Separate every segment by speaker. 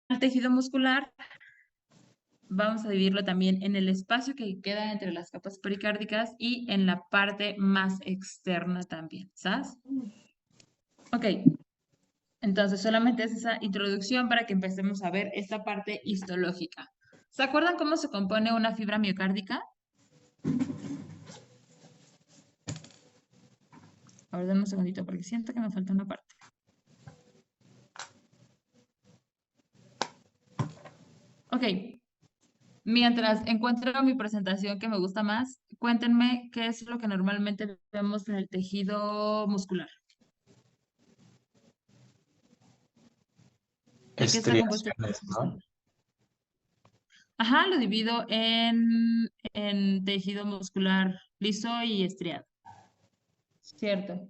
Speaker 1: al tejido muscular, vamos a dividirlo también en el espacio que queda entre las capas pericárdicas y en la parte más externa también, ¿sabes? Ok, entonces solamente es esa introducción para que empecemos a ver esta parte histológica. ¿Se acuerdan cómo se compone una fibra miocárdica? A ver, denme un segundito porque siento que me falta una parte. Ok, mientras encuentro mi presentación que me gusta más, cuéntenme qué es lo que normalmente vemos en el tejido muscular. ¿De qué está compuesto el
Speaker 2: Estriaciones,
Speaker 1: tejido
Speaker 2: ¿no?
Speaker 1: muscular? Ajá, lo divido en tejido muscular liso y estriado. Cierto.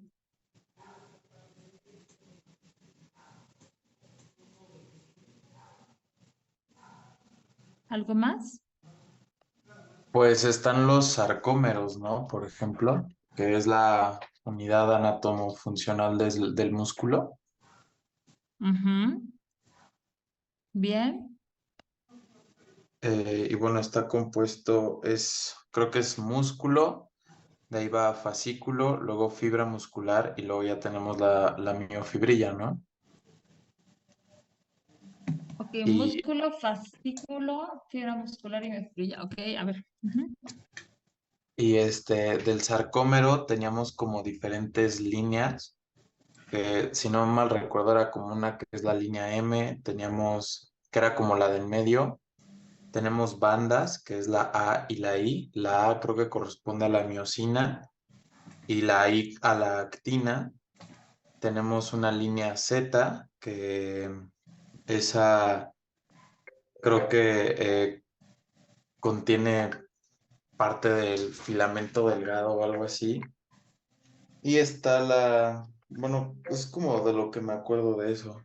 Speaker 1: ¿Algo más?
Speaker 2: Pues están los sarcómeros, ¿no? Por ejemplo, que es la unidad anatomofuncional del músculo.
Speaker 1: Ujú. Bien.
Speaker 2: Y bueno, está compuesto, creo que es músculo, de ahí va fascículo, luego fibra muscular y luego ya tenemos la miofibrilla, ¿no?
Speaker 1: Ok,
Speaker 2: Y,
Speaker 1: músculo, fascículo, fibra muscular y mefibrillas. Ok, a ver. Ujú.
Speaker 2: del sarcómero teníamos como diferentes líneas, que si no mal recuerdo era como una que es la línea M, teníamos que era como la del medio. Tenemos bandas, que es la A y la I. La A creo que corresponde a la miosina y la I a la actina. Tenemos una línea Z, que esa creo que contiene parte del filamento delgado o algo así. Y está bueno, es como de lo que me acuerdo de eso.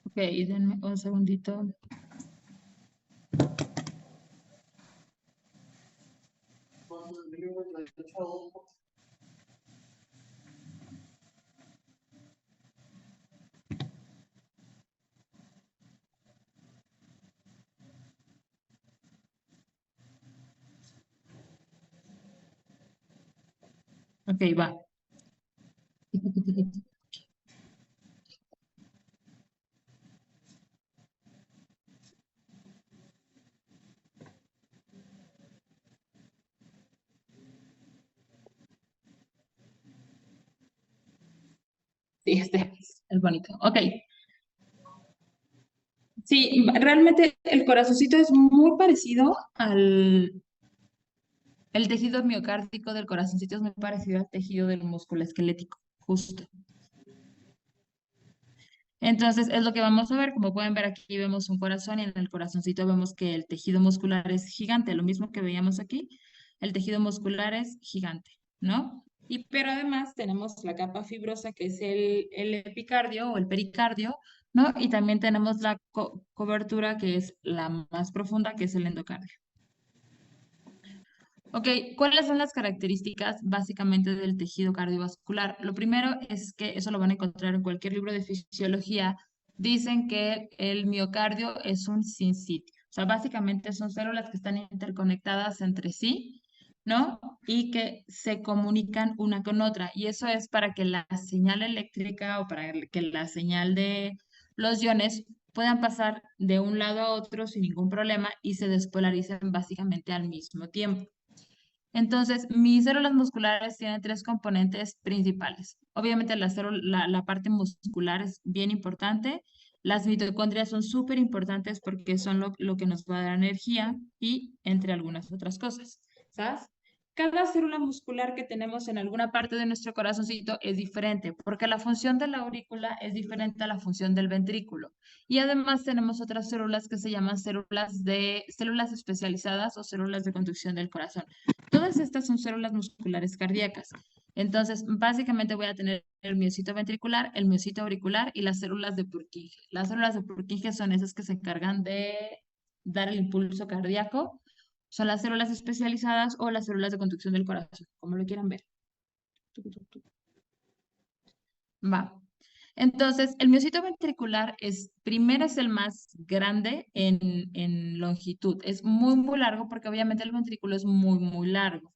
Speaker 1: Ok, denme un segundito. Ok, va. Sí, este es bonito. Ok. Sí, realmente el corazoncito es muy parecido el tejido miocárdico del corazoncito es muy parecido al tejido del músculo esquelético, justo. Entonces, es lo que vamos a ver. Como pueden ver, aquí vemos un corazón y en el corazoncito vemos que el tejido muscular es gigante, lo mismo que veíamos aquí. El tejido muscular es gigante, ¿no? Pero además tenemos la capa fibrosa que es el epicardio o el pericardio, ¿no? Y también tenemos la cobertura que es la más profunda, que es el endocardio. Ok, ¿cuáles son las características básicamente del tejido cardiovascular? Lo primero es que eso lo van a encontrar en cualquier libro de fisiología. Dicen que el miocardio es un sincitio. O sea, básicamente son células que están interconectadas entre sí, ¿no? Y que se comunican una con otra. Y eso es para que la señal eléctrica o para que la señal de los iones puedan pasar de un lado a otro sin ningún problema y se despolaricen básicamente al mismo tiempo. Entonces, mis células musculares tienen tres componentes principales. Obviamente, la parte muscular es bien importante. Las mitocondrias son súper importantes porque son lo que nos va a dar energía y entre algunas otras cosas. ¿Sabes? Cada célula muscular que tenemos en alguna parte de nuestro corazoncito es diferente porque la función de la aurícula es diferente a la función del ventrículo. Y además tenemos otras células que se llaman células especializadas o células de conducción del corazón. Todas estas son células musculares cardíacas. Entonces, básicamente voy a tener el miocito ventricular, el miocito auricular y las células de Purkinje. Las células de Purkinje son esas que se encargan de dar el impulso cardíaco. Son las células especializadas o las células de conducción del corazón, como lo quieran ver. Va. Entonces, el miocito ventricular primero es el más grande en longitud. Es muy, muy largo porque obviamente el ventrículo es muy, muy largo.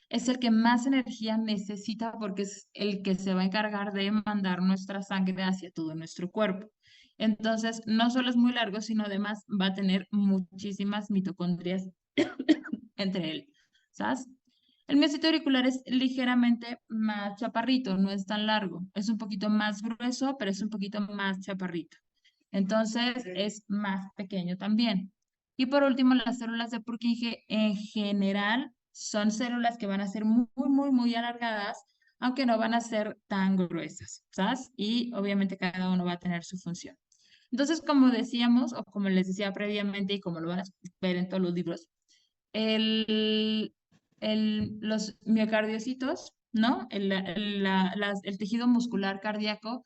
Speaker 1: Es el que más energía necesita porque es el que se va a encargar de mandar nuestra sangre hacia todo nuestro cuerpo. Entonces, no solo es muy largo, sino además va a tener muchísimas mitocondrias entre él, ¿sabes? El miocito auricular es ligeramente más chaparrito, no es tan largo. Es un poquito más grueso, pero es un poquito más chaparrito. Entonces es más pequeño también. Y por último, las células de Purkinje en general son células que van a ser muy, muy, muy alargadas, aunque no van a ser tan gruesas, ¿sabes? Y obviamente cada uno va a tener su función. Entonces, como decíamos, o como les decía previamente y como lo van a ver en todos los libros, el, los miocardiocitos, ¿no? El tejido muscular cardíaco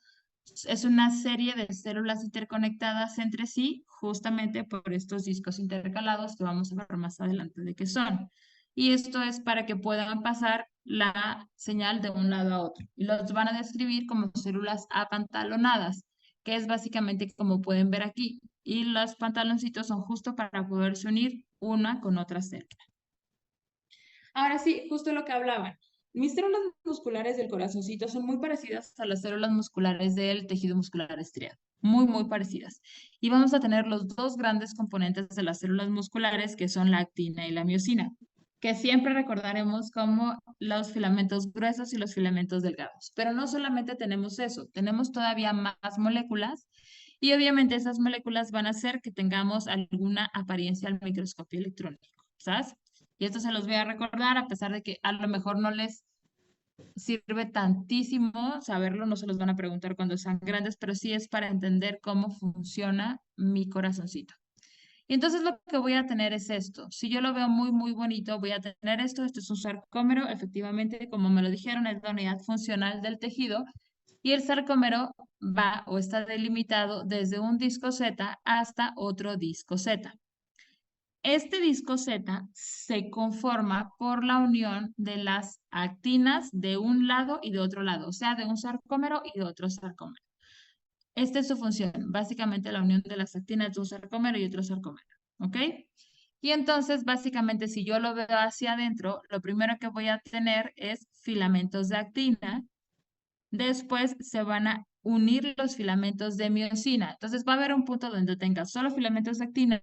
Speaker 1: es una serie de células interconectadas entre sí, justamente por estos discos intercalados que vamos a ver más adelante de qué son. Y esto es para que puedan pasar la señal de un lado a otro. Y los van a describir como células apantalonadas, que es básicamente como pueden ver aquí. Y los pantaloncitos son justo para poderse unir una con otra célula. Ahora sí, justo lo que hablaban. Mis células musculares del corazoncito son muy parecidas a las células musculares del tejido muscular estriado. Muy, muy parecidas. Y vamos a tener los dos grandes componentes de las células musculares, que son la actina y la miocina, que siempre recordaremos como los filamentos gruesos y los filamentos delgados. Pero no solamente tenemos eso, tenemos todavía más moléculas y obviamente esas moléculas van a hacer que tengamos alguna apariencia al microscopio electrónico, ¿sabes? Y esto se los voy a recordar, a pesar de que a lo mejor no les sirve tantísimo saberlo, no se los van a preguntar cuando sean grandes, pero sí es para entender cómo funciona mi corazoncito. Y entonces lo que voy a tener es esto. Si yo lo veo muy, muy bonito, voy a tener esto. Esto es un sarcómero, efectivamente, como me lo dijeron, es la unidad funcional del tejido. Y el sarcómero va o está delimitado desde un disco Z hasta otro disco Z. Este disco Z se conforma por la unión de las actinas de un lado y de otro lado, o sea, de un sarcómero y de otro sarcómero. Esta es su función, básicamente la unión de las actinas de un sarcómero y otro sarcómero, ¿ok? Y entonces, básicamente, si yo lo veo hacia adentro, lo primero que voy a tener es filamentos de actina. Después se van a unir los filamentos de miocina. Entonces va a haber un punto donde tenga solo filamentos de actina,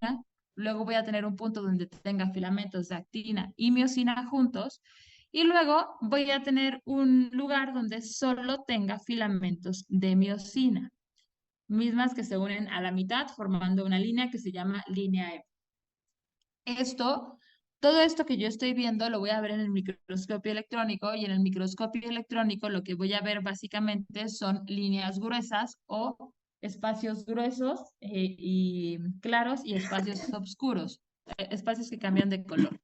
Speaker 1: luego voy a tener un punto donde tenga filamentos de actina y miocina juntos, y luego voy a tener un lugar donde solo tenga filamentos de miocina, mismas que se unen a la mitad formando una línea que se llama línea E. Todo esto que yo estoy viendo lo voy a ver en el microscopio electrónico y en el microscopio electrónico lo que voy a ver básicamente son líneas gruesas o espacios gruesos y claros y espacios oscuros, espacios que cambian de color.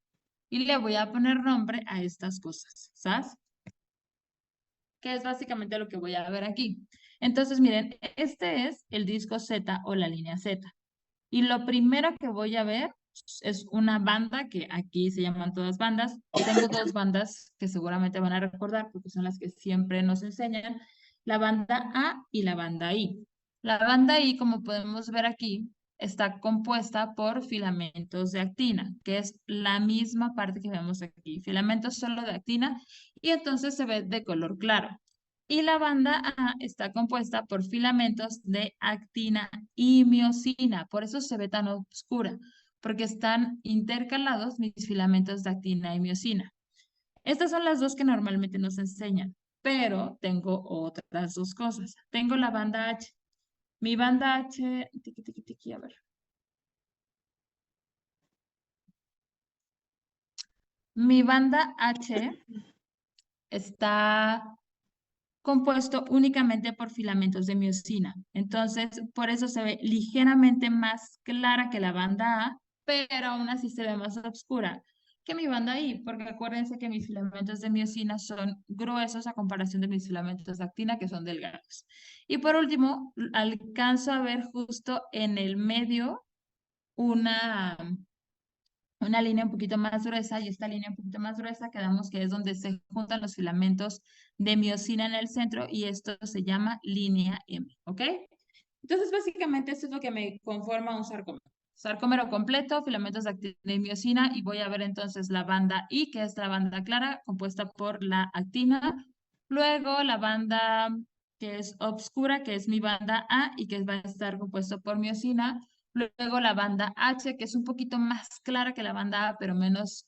Speaker 1: Y le voy a poner nombre a estas cosas, ¿sabes? Que es básicamente lo que voy a ver aquí. Entonces, miren, este es el disco Z o la línea Z. Y lo primero que voy a ver es una banda, que aquí se llaman todas bandas. Tengo dos bandas que seguramente van a recordar porque son las que siempre nos enseñan, la banda A y la banda I. La banda I, como podemos ver aquí, está compuesta por filamentos de actina, que es la misma parte que vemos aquí, filamentos solo de actina, y entonces se ve de color claro. Y la banda A está compuesta por filamentos de actina y miocina, por eso se ve tan oscura, porque están intercalados mis filamentos de actina y miocina. Estas son las dos que normalmente nos enseñan, pero tengo otras dos cosas. Tengo la banda H. Mi banda H, tiqui, tiqui, tiqui, a ver. Mi banda H está compuesto únicamente por filamentos de miocina. Entonces, por eso se ve ligeramente más clara que la banda A, pero aún así se ve más oscura que mi banda I, porque acuérdense que mis filamentos de miocina son gruesos a comparación de mis filamentos de actina, que son delgados. Y por último, alcanzo a ver justo en el medio una, una línea un poquito más gruesa y esta línea un poquito más gruesa quedamos que es donde se juntan los filamentos de miosina en el centro y esto se llama línea M, ¿ok? Entonces, básicamente esto es lo que me conforma un sarcómero. Sarcómero completo, filamentos de miosina y voy a ver entonces la banda I, que es la banda clara, compuesta por la actina. Luego la banda que es obscura, que es mi banda A y que va a estar compuesto por miosina. Luego la banda H, que es un poquito más clara que la banda A, pero menos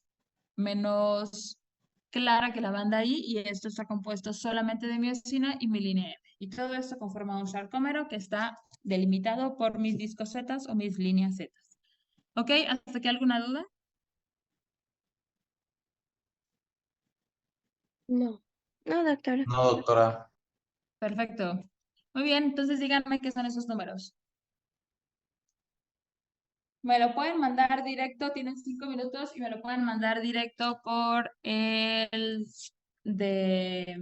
Speaker 1: clara que la banda I, y esto está compuesto solamente de miosina y mi línea M. Y todo esto conforma un sarcómero que está delimitado por mis discos Z o mis líneas Z. ¿Ok? ¿Hasta aquí alguna duda?
Speaker 3: No, no, doctora.
Speaker 2: No, doctora.
Speaker 1: Perfecto. Muy bien, entonces díganme qué son esos números. Me lo pueden mandar directo, tienen 5 minutos y me lo pueden mandar directo por el de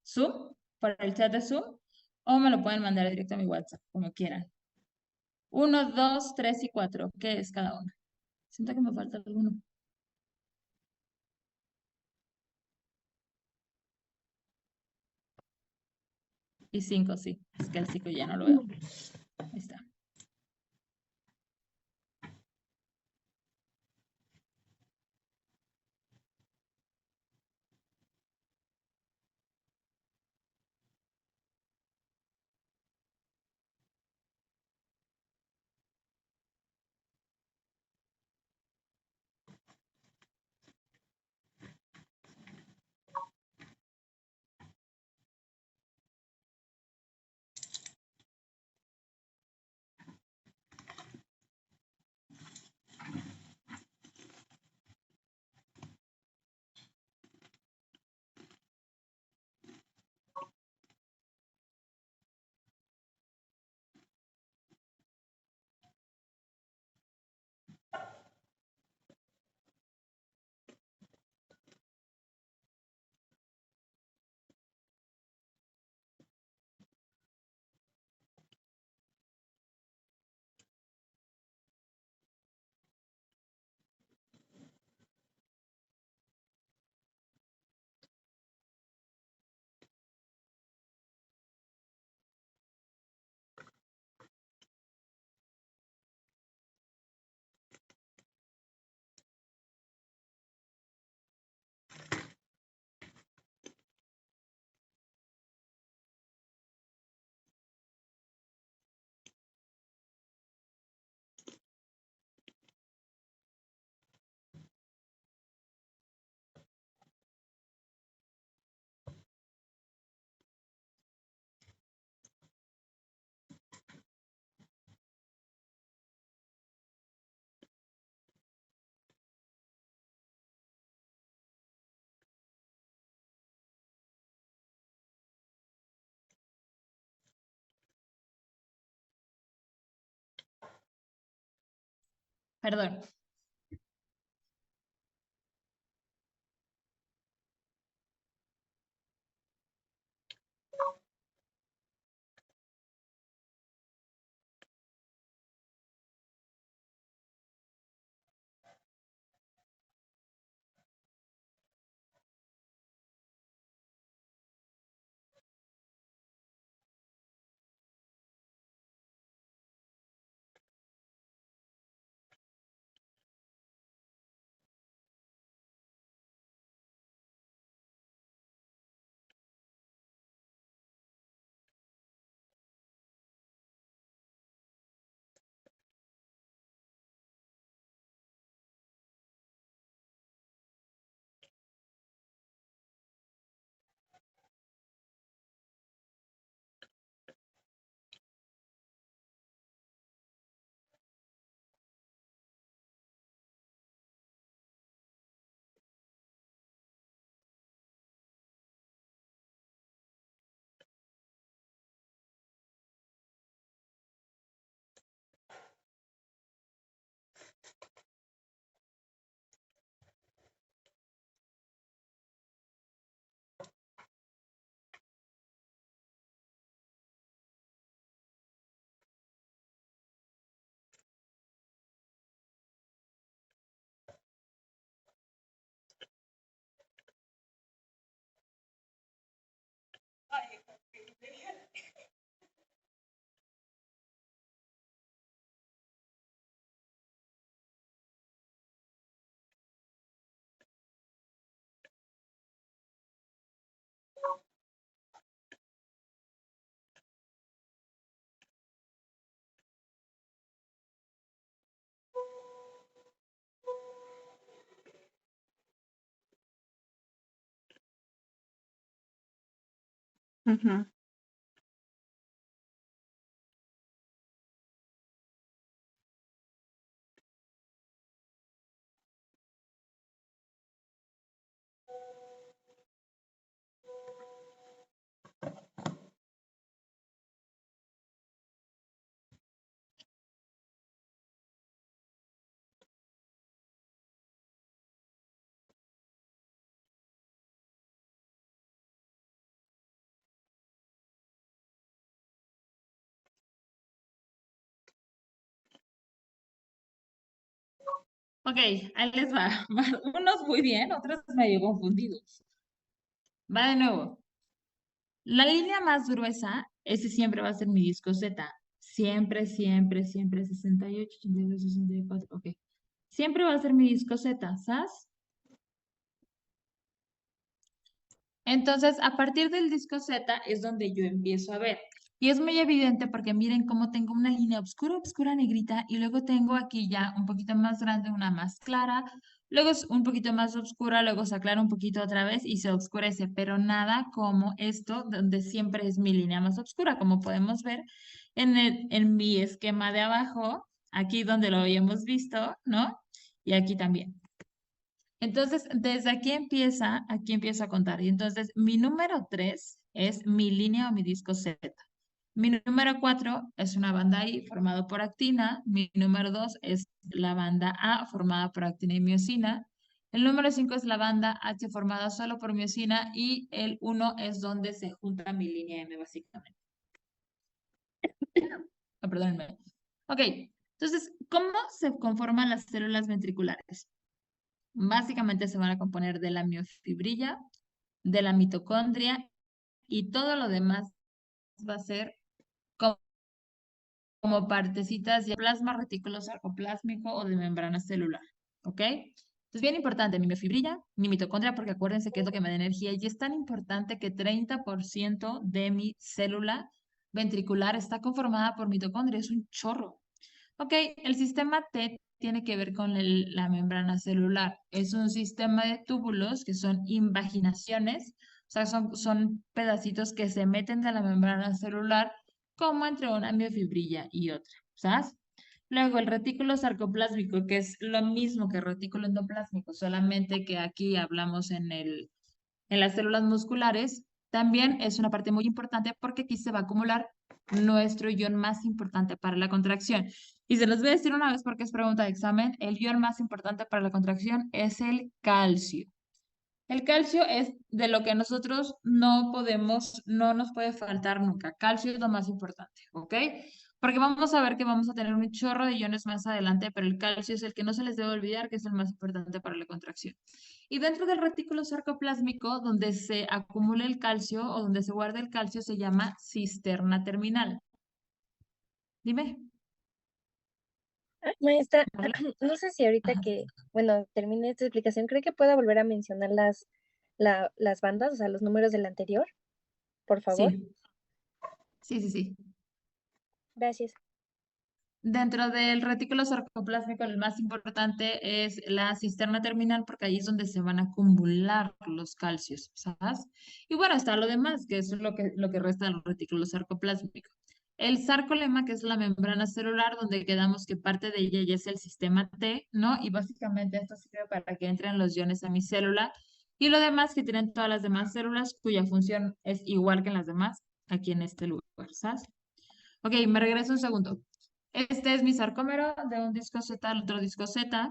Speaker 1: Zoom, por el chat de Zoom, o me lo pueden mandar directo a mi WhatsApp, como quieran. 1, 2, 3 y 4. ¿Qué es cada uno? Siento que me falta alguno. Y 5, sí. Es que el 5 ya no lo veo. Ahí está. Perdón.
Speaker 4: Ujú.
Speaker 1: Ok, ahí les va. Unos muy bien, otros medio confundidos. Va de nuevo. La línea más gruesa, ese siempre va a ser mi disco Z. Siempre, siempre, siempre 68, 82, 64. Ok. Siempre va a ser mi disco Z, ¿sabes? Entonces, a partir del disco Z es donde yo empiezo a ver. Y es muy evidente porque miren cómo tengo una línea oscura, oscura, negrita, y luego tengo aquí ya un poquito más grande, una más clara, luego es un poquito más oscura, luego se aclara un poquito otra vez y se oscurece, pero nada como esto, donde siempre es mi línea más oscura, como podemos ver en mi esquema de abajo, aquí donde lo habíamos visto, ¿no? Y aquí también. Entonces, desde aquí empieza a contar. Y entonces, mi número 3 es mi línea o mi disco Z. Mi número 4 es una banda I formado por actina. Mi número 2 es la banda A formada por actina y miosina. El número 5 es la banda H formada solo por miosina. Y el 1 es donde se junta mi línea M, básicamente. Perdónenme. Ok, entonces, ¿cómo se conforman las células ventriculares? Básicamente se van a componer de la miofibrilla, de la mitocondria y todo lo demás va a ser como, como partecitas de plasma retículo sarcoplásmico o de membrana celular. ¿Ok? Entonces, bien importante, mi miofibrilla, mi mitocondria, porque acuérdense que es lo que me da energía y es tan importante que 30% de mi célula ventricular está conformada por mitocondria, es un chorro. Ok, el sistema T tiene que ver con la membrana celular. Es un sistema de túbulos que son invaginaciones, o sea, son pedacitos que se meten de la membrana celular como entre una miofibrilla y otra, ¿sabes? Luego el retículo sarcoplásmico, que es lo mismo que el retículo endoplásmico, solamente que aquí hablamos en las células musculares, también es una parte muy importante porque aquí se va a acumular nuestro ion más importante para la contracción. Y se los voy a decir una vez porque es pregunta de examen, el ion más importante para la contracción es el calcio. El calcio es de lo que nosotros no podemos, no nos puede faltar nunca. Calcio es lo más importante, ¿ok? Porque vamos a ver que vamos a tener un chorro de iones más adelante, pero el calcio es el que no se les debe olvidar que es el más importante para la contracción. Y dentro del retículo sarcoplásmico, donde se acumula el calcio o donde se guarda el calcio, se llama cisterna terminal. Dime.
Speaker 3: Maestra,
Speaker 1: Habla.
Speaker 3: no sé si ahorita
Speaker 1: Ajá.
Speaker 3: que, bueno, termine esta explicación, ¿cree que pueda volver a mencionar las bandas, o sea, los números del anterior, por favor?
Speaker 1: Sí, sí, sí, sí.
Speaker 3: Gracias.
Speaker 1: Dentro del retículo sarcoplásmico, el más importante es la cisterna terminal, porque ahí es donde se van a acumular los calcios, ¿sabes? Y bueno, está lo demás, que es lo que resta del retículo sarcoplásmico. El sarcolema, que es la membrana celular, donde quedamos que parte de ella ya es el sistema T, ¿no? Y básicamente esto sirve para que entren los iones a mi célula. Y lo demás que tienen todas las demás células, cuya función es igual que en las demás, aquí en este lugar, ¿sabes? Ok, me regreso un segundo. Este es mi sarcómero de un disco Z al otro disco Z.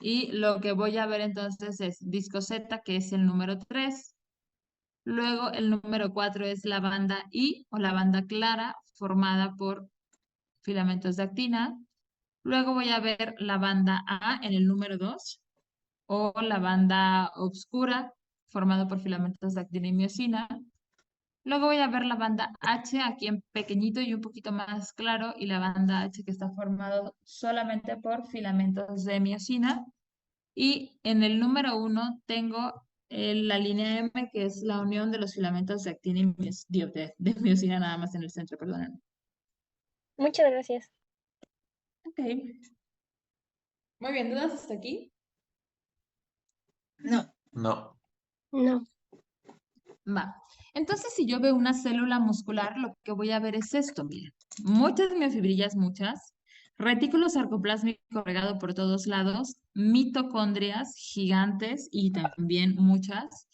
Speaker 1: Y lo que voy a ver entonces es disco Z, que es el número 3. Luego el número 4 es la banda I o la banda clara, formada por filamentos de actina. Luego voy a ver la banda A en el número 2 o la banda oscura, formada por filamentos de actina y miosina. Luego voy a ver la banda H aquí en pequeñito y un poquito más claro y la banda H que está formado solamente por filamentos de miosina. Y en el número 1 tengo la línea M que es la unión de los filamentos de actina y de miosina nada más en el centro, perdón.
Speaker 3: Muchas gracias.
Speaker 1: Ok. Muy bien, ¿dudas hasta aquí?
Speaker 4: No.
Speaker 2: No.
Speaker 3: No.
Speaker 1: Va. Entonces, si yo veo una célula muscular, lo que voy a ver es esto, miren. Muchas miofibrillas, muchas. Retículo sarcoplásmico regado por todos lados. Mitocondrias gigantes y también muchas.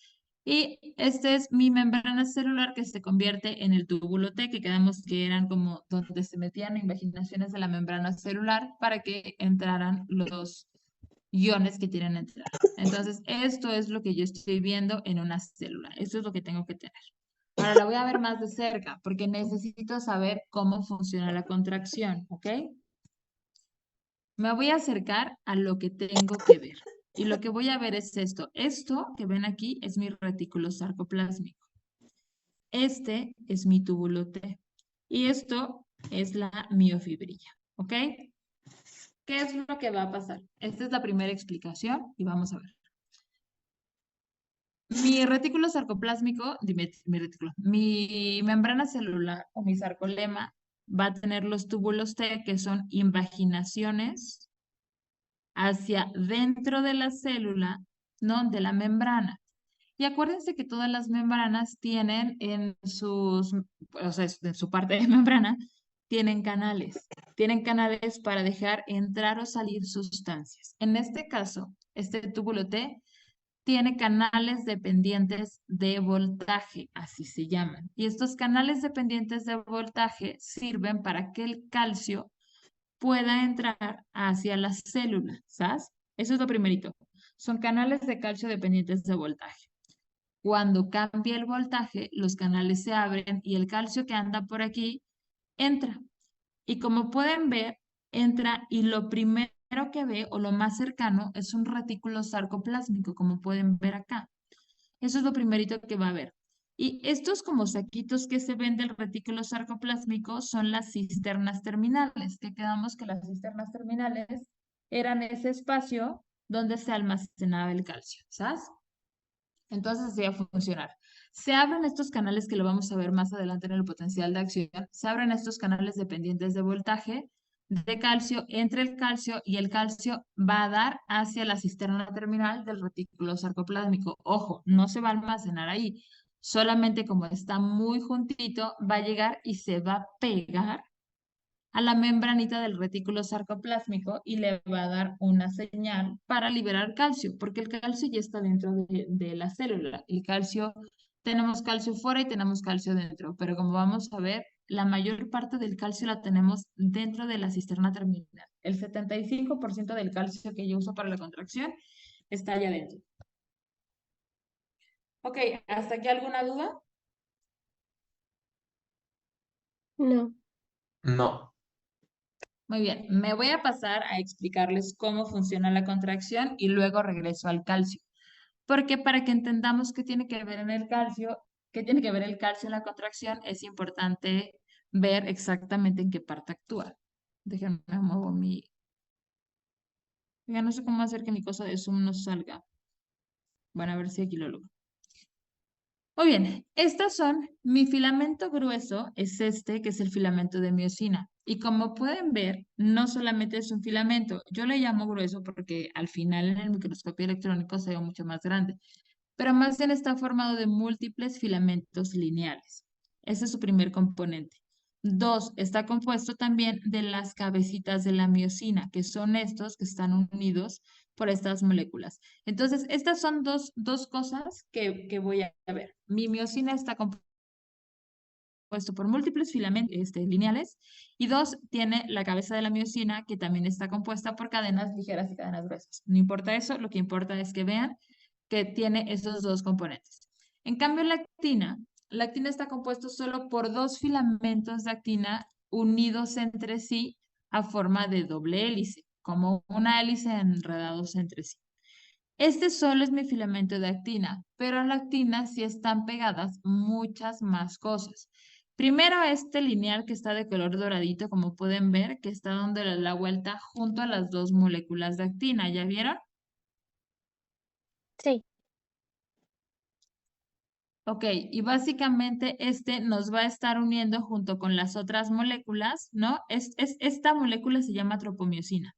Speaker 1: Y este es mi membrana celular que se convierte en el túbulo T, que quedamos que eran como donde se metían invaginaciones de la membrana celular para que entraran los iones que tienen entrar. Entonces, esto es lo que yo estoy viendo en una célula. Esto es lo que tengo que tener. Ahora la voy a ver más de cerca porque necesito saber cómo funciona la contracción, ¿ok? Me voy a acercar a lo que tengo que ver. Y lo que voy a ver es esto. Esto que ven aquí es mi retículo sarcoplásmico. Este es mi túbulo T. Y esto es la miofibrilla, ¿ok? ¿Qué es lo que va a pasar? Esta es la primera explicación y vamos a ver. Mi retículo sarcoplásmico, mi membrana celular o mi sarcolema va a tener los túbulos T, que son invaginaciones hacia dentro de la célula, ¿no? De la membrana. Y acuérdense que todas las membranas tienen o sea, en su parte de membrana, tienen canales. Tienen canales para dejar entrar o salir sustancias. En este caso, este túbulo T tiene canales dependientes de voltaje, así se llaman. Y estos canales dependientes de voltaje sirven para que el calcio pueda entrar hacia la célula, ¿sabes? Eso es lo primerito. Son canales de calcio dependientes de voltaje. Cuando cambia el voltaje, los canales se abren y el calcio que anda por aquí entra. Y como pueden ver, entra y lo primero que ve o lo más cercano es un retículo sarcoplásmico, como pueden ver acá. Eso es lo primerito que va a ver. Y estos como saquitos que se ven del retículo sarcoplásmico son las cisternas terminales, que quedamos que las cisternas terminales eran ese espacio donde se almacenaba el calcio, ¿sabes? Entonces así va a funcionar. Se abren estos canales que lo vamos a ver más adelante en el potencial de acción. Se abren estos canales dependientes de voltaje de calcio entre el calcio y el calcio va a dar hacia la cisterna terminal del retículo sarcoplásmico. Ojo, no se va a almacenar ahí. Solamente como está muy juntito, va a llegar y se va a pegar a la membranita del retículo sarcoplásmico y le va a dar una señal para liberar calcio, porque el calcio ya está dentro de la célula. El calcio, tenemos calcio fuera y tenemos calcio dentro, pero como vamos a ver, la mayor parte del calcio la tenemos dentro de la cisterna terminal. El 75% del calcio que yo uso para la contracción está allá dentro. Ok, ¿hasta aquí alguna duda?
Speaker 3: No.
Speaker 2: No.
Speaker 1: Muy bien, me voy a pasar a explicarles cómo funciona la contracción y luego regreso al calcio. Porque para que entendamos qué tiene que ver en el calcio, qué tiene que ver el calcio en la contracción, es importante ver exactamente en qué parte actúa. Déjenme muevo mi... Ya no sé cómo hacer que mi cosa de Zoom no salga. Bueno, a ver si aquí lo logro. Muy bien, estas son, mi filamento grueso es este, que es el filamento de miosina. Y como pueden ver, no solamente es un filamento, yo le llamo grueso porque al final en el microscopio electrónico se ve mucho más grande, pero más bien está formado de múltiples filamentos lineales. Ese es su primer componente. Dos, está compuesto también de las cabecitas de la miosina, que son estos que están unidos por estas moléculas. Entonces, estas son dos cosas que voy a ver. Mi miosina está compuesto por múltiples filamentos lineales y dos, tiene la cabeza de la miosina que también está compuesta por cadenas ligeras y cadenas gruesas. No importa eso, lo que importa es que vean que tiene esos dos componentes. En cambio, la actina está compuesto solo por dos filamentos de actina unidos entre sí a forma de doble hélice, como una hélice enredados entre sí. Este solo es mi filamento de actina, pero a la actina sí están pegadas muchas más cosas. Primero este lineal que está de color doradito, como pueden ver, que está dándole la vuelta junto a las dos moléculas de actina, ¿ya vieron?
Speaker 3: Sí.
Speaker 1: Ok, y básicamente este nos va a estar uniendo junto con las otras moléculas, ¿no? Esta molécula se llama tropomiosina.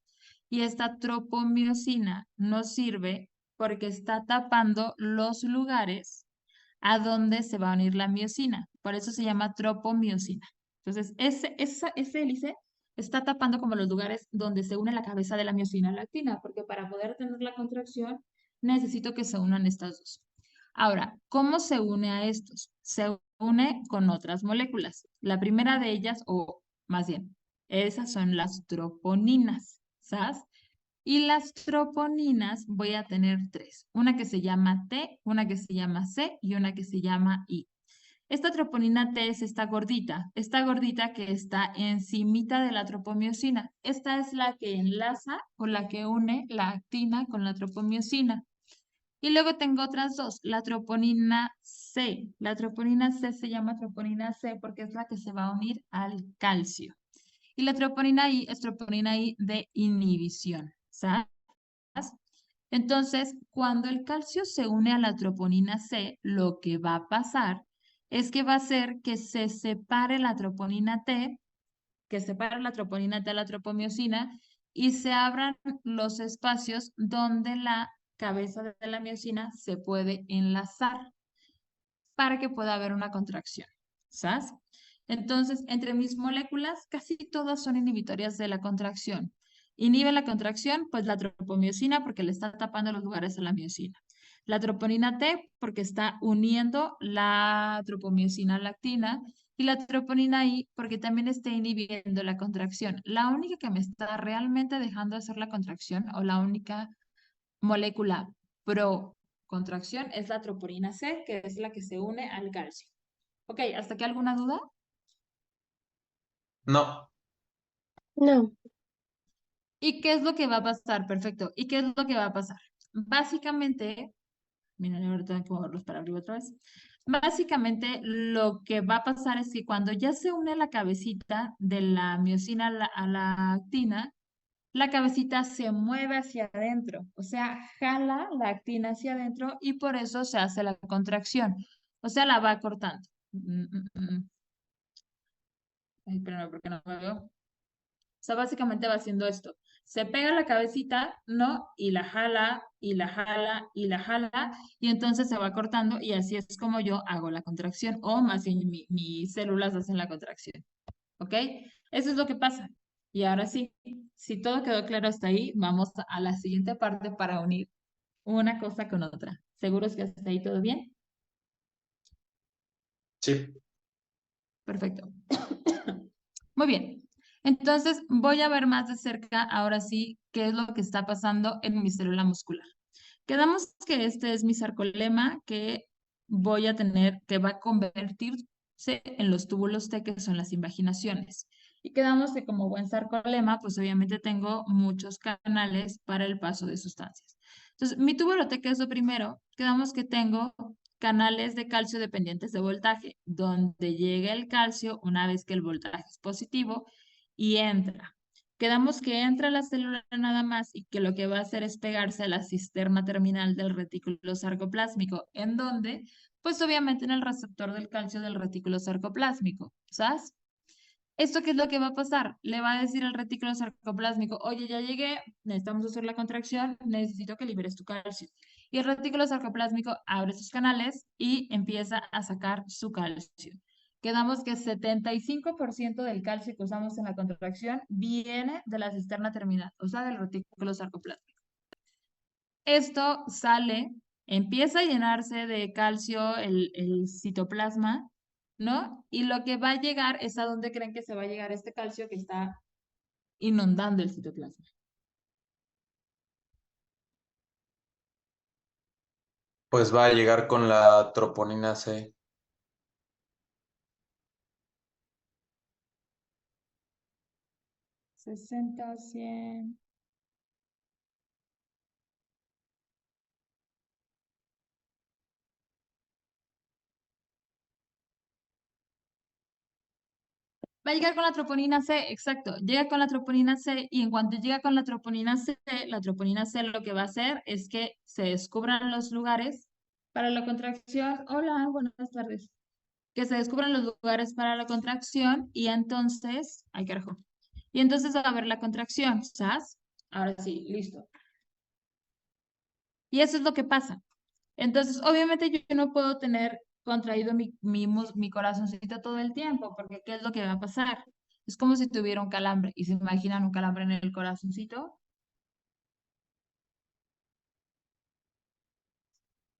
Speaker 1: Y esta tropomiosina nos sirve porque está tapando los lugares a donde se va a unir la miosina. Por eso se llama tropomiosina. Entonces, ese hélice está tapando como los lugares donde se une la cabeza de la miosina a la actina, porque para poder tener la contracción necesito que se unan estas dos. Ahora, ¿cómo se une a estos? Se une con otras moléculas. La primera de ellas, o más bien, esas son las troponinas, ¿sabes? Y las troponinas voy a tener tres. Una que se llama T, una que se llama C y una que se llama I. Esta troponina T es esta gordita que está encimita de la tropomiosina. Esta es la que enlaza o la que une la actina con la tropomiosina. Y luego tengo otras dos, la troponina C. La troponina C se llama troponina C porque es la que se va a unir al calcio. Y la troponina I es troponina I de inhibición, ¿sabes? Entonces, cuando el calcio se une a la troponina C, lo que va a pasar es que va a hacer que se separe la troponina T, que separe la troponina T a la tropomiosina y se abran los espacios donde la cabeza de la miosina se puede enlazar para que pueda haber una contracción, ¿sabes? Entonces, entre mis moléculas, casi todas son inhibitorias de la contracción. Inhibe la contracción, pues la tropomiosina, porque le está tapando los lugares a la miosina. La troponina T, porque está uniendo la tropomiosina a la actina. Y la troponina I, porque también está inhibiendo la contracción. La única que me está realmente dejando hacer la contracción, o la única molécula pro contracción, es la troponina C, que es la que se une al calcio. Ok, ¿hasta aquí alguna duda?
Speaker 2: No,
Speaker 3: No.
Speaker 1: ¿Y qué es lo que va a pasar? Perfecto. ¿Y qué es lo que va a pasar? Básicamente, miren, ahora tengo que moverlos para arriba otra vez. Básicamente, lo que va a pasar es que cuando ya se une la cabecita de la miosina a la actina, la cabecita se mueve hacia adentro, o sea, jala la actina hacia adentro y por eso se hace la contracción, o sea, la va cortando. Ay, espérame, porque no me veo. O sea, básicamente va haciendo esto. Se pega la cabecita, ¿no? Y la jala, y la jala, y la jala, y entonces se va cortando, y así es como yo hago la contracción, o más bien mis células hacen la contracción. ¿Ok? Eso es lo que pasa. Y ahora sí, si todo quedó claro hasta ahí, vamos a la siguiente parte para unir una cosa con otra. ¿Seguros que hasta ahí todo bien?
Speaker 2: sí.
Speaker 1: Perfecto. Muy bien. Entonces voy a ver más de cerca ahora sí qué es lo que está pasando en mi célula muscular. Quedamos que este es mi sarcolema que voy a tener, que va a convertirse en los túbulos T, que son las invaginaciones. Y quedamos que como buen sarcolema, pues obviamente tengo muchos canales para el paso de sustancias. Entonces, mi túbulo T, que es lo primero, quedamos que tengo canales de calcio dependientes de voltaje, donde llega el calcio una vez que el voltaje es positivo y entra. Quedamos que entra a la célula nada más y que lo que va a hacer es pegarse a la cisterna terminal del retículo sarcoplásmico, en donde, pues obviamente en el receptor del calcio del retículo sarcoplásmico, ¿sabes? ¿Esto qué es lo que va a pasar? Le va a decir al retículo sarcoplásmico, oye, ya llegué, necesitamos hacer la contracción, necesito que liberes tu calcio. Y el retículo sarcoplásmico abre sus canales y empieza a sacar su calcio. Quedamos que 75% del calcio que usamos en la contracción viene de la cisterna terminal, o sea, del retículo sarcoplásmico. Esto sale, empieza a llenarse de calcio el citoplasma, ¿no? Y lo que va a llegar es a donde creen que se va a llegar este calcio que está inundando el citoplasma.
Speaker 2: Pues va a llegar con la troponina C.
Speaker 1: 60, 100. Va a llegar con la troponina C, exacto. Llega con la troponina C y en cuanto llega con la troponina C lo que va a hacer es que se descubran los lugares para la contracción. Hola, buenas tardes. Que se descubran los lugares para la contracción y entonces, ay carajo, y entonces va a haber la contracción, ¿sabes? Ahora sí, listo. Y eso es lo que pasa. Entonces, obviamente yo no puedo tener contraído mi corazoncito todo el tiempo, porque ¿qué es lo que va a pasar? Es como si tuviera un calambre. ¿Y se imaginan un calambre en el corazoncito?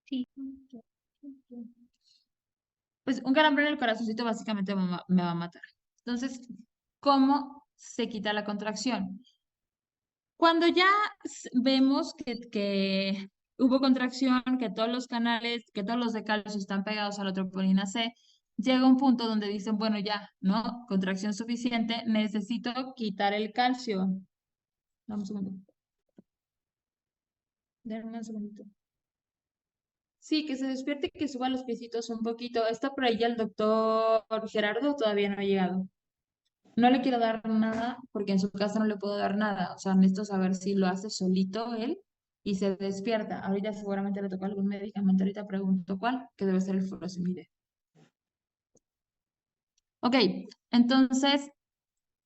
Speaker 3: Sí.
Speaker 1: Pues un calambre en el corazoncito básicamente me va a matar. Entonces, ¿cómo se quita la contracción? Cuando ya vemos que hubo contracción, que todos los canales, que todos los de calcio están pegados a la troponina C, llega un punto donde dicen, bueno, ya, ¿no? Contracción suficiente, necesito quitar el calcio. Dame un segundo. Denme un segundito. Sí, que se despierte y que suba los piecitos un poquito. Está por ahí ya el doctor Gerardo, todavía no ha llegado. No le quiero dar nada porque en su casa no le puedo dar nada. O sea, necesito saber si lo hace solito él y se despierta. Ahorita seguramente le tocó algún medicamento. Ahorita pregunto cuál, que debe ser el furosemide. Ok, entonces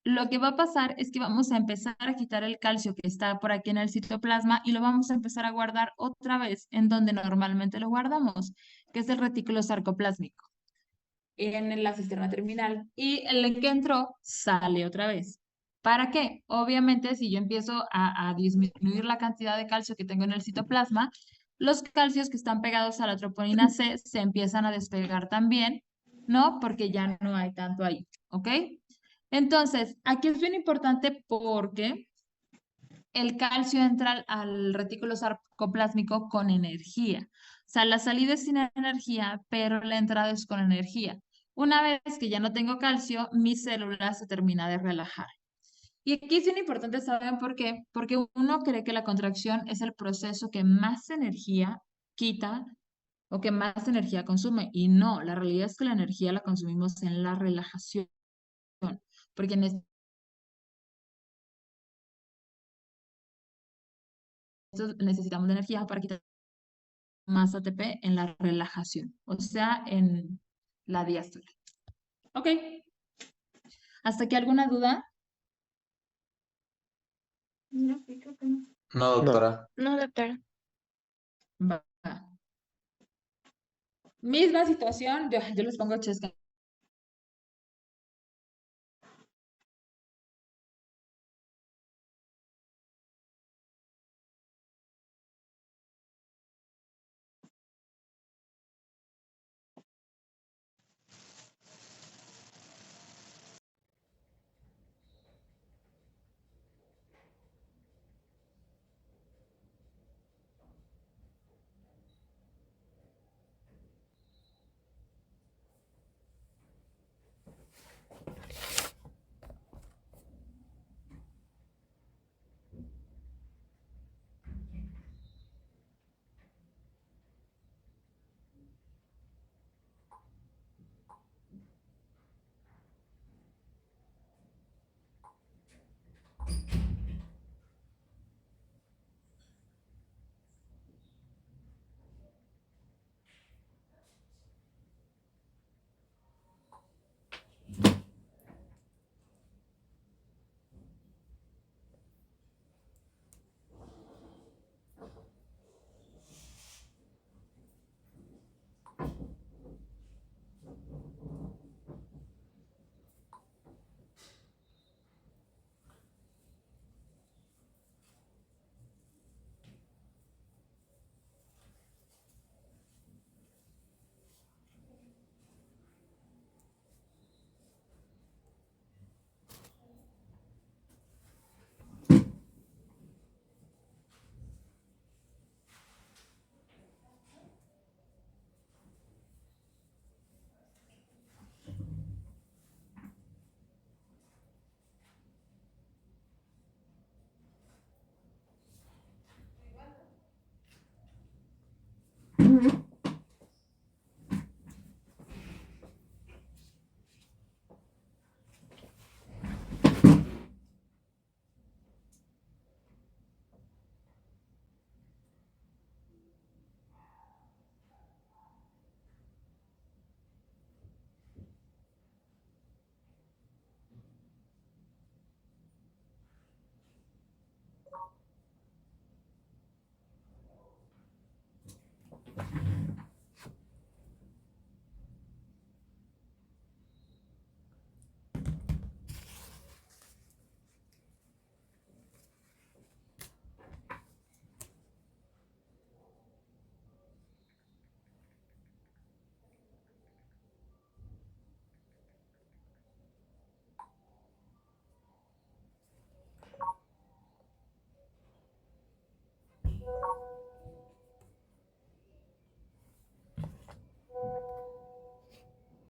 Speaker 1: lo que va a pasar es que vamos a empezar a quitar el calcio que está por aquí en el citoplasma y lo vamos a empezar a guardar otra vez en donde normalmente lo guardamos, que es el retículo sarcoplásmico, en la cisterna terminal. Y el que entró sale otra vez. ¿Para qué? Obviamente, si yo empiezo a disminuir la cantidad de calcio que tengo en el citoplasma, los calcios que están pegados a la troponina C se empiezan a despegar también, ¿no? Porque ya no hay tanto ahí, ¿ok? Entonces, aquí es bien importante porque el calcio entra al retículo sarcoplásmico con energía. O sea, la salida es sin energía, pero la entrada es con energía. Una vez que ya no tengo calcio, mi célula se termina de relajar. Y aquí es bien importante saber por qué. Porque uno cree que la contracción es el proceso que más energía quita o que más energía consume. Y no, la realidad es que la energía la consumimos en la relajación. Porque necesitamos de energía para quitar más ATP en la relajación, o sea, en la diástole. Ok. ¿Hasta aquí alguna duda?
Speaker 3: No, creo que no.
Speaker 2: No, doctora.
Speaker 3: No, doctora.
Speaker 1: Va. Misma situación, yo les pongo chesca